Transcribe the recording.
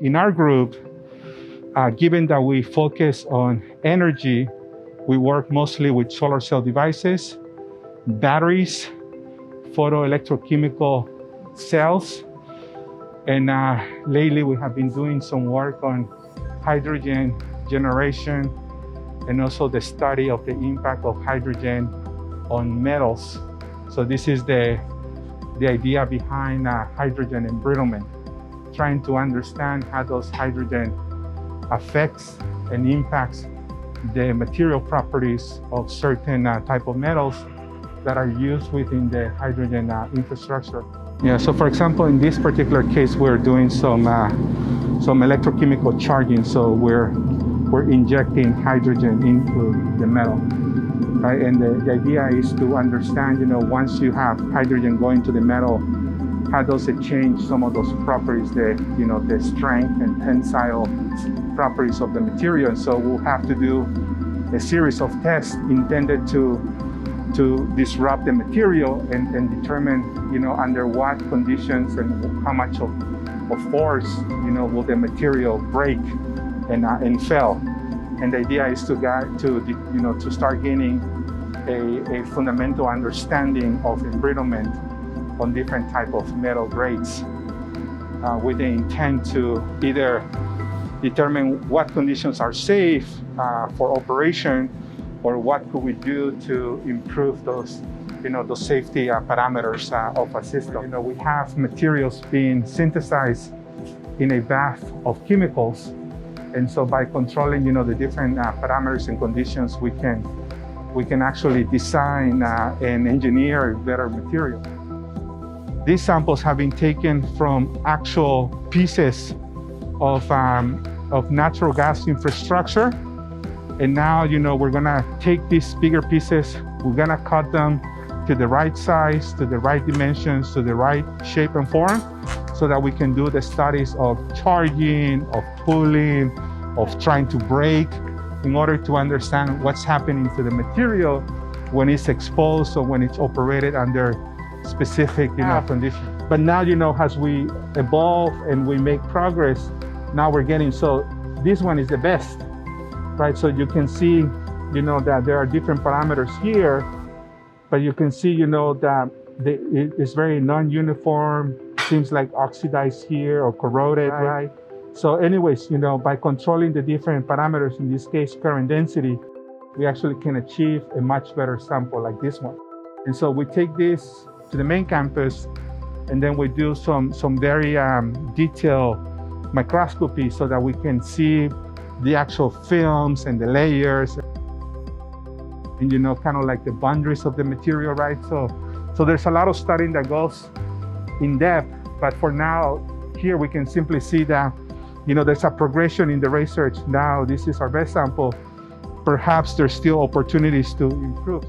in our group, given that we focus on energy, we work mostly with solar cell devices, batteries, photoelectrochemical cells, and lately we have been doing some work on hydrogen generation and also the study of the impact of hydrogen on metals. So this is the idea behind hydrogen embrittlement, trying to understand how those hydrogen affects and impacts the material properties of certain type of metals that are used within the hydrogen infrastructure. Yeah, so for example, in this particular case, we're doing some electrochemical charging. So we're injecting hydrogen into the metal, right? And the idea is to understand, once you have hydrogen going to the metal, how does it change some of those properties, the strength and tensile properties of the material. And so we'll have to do a series of tests intended to disrupt the material and determine, under what conditions and how much of force, will the material break and fail. And the idea is to start gaining a fundamental understanding of embrittlement on different type of metal grades, with the intent to either determine what conditions are safe for operation, or what could we do to improve those safety parameters of a system. We have materials being synthesized in a bath of chemicals, and so by controlling the different parameters and conditions, we can actually design and engineer a better material. These samples have been taken from actual pieces of natural gas infrastructure. And now, we're gonna take these bigger pieces, we're gonna cut them to the right size, to the right dimensions, to the right shape and form, so that we can do the studies of charging, of pulling, of trying to break, in order to understand what's happening to the material when it's exposed or when it's operated under specific conditions. But now, as we evolve and we make progress, now we're getting, so this one is the best, right? So you can see, that there are different parameters here, but you can see, that it's very non-uniform, seems like oxidized here or corroded, right? So anyways, by controlling the different parameters, in this case, current density, we actually can achieve a much better sample like this one. And so we take this to the main campus, and then we do some very detailed microscopy so that we can see the actual films and the layers, and kind of like the boundaries of the material, right? So there's a lot of studying that goes in depth, but for now, here we can simply see that, there's a progression in the research. Now this is our best sample. Perhaps there's still opportunities to improve.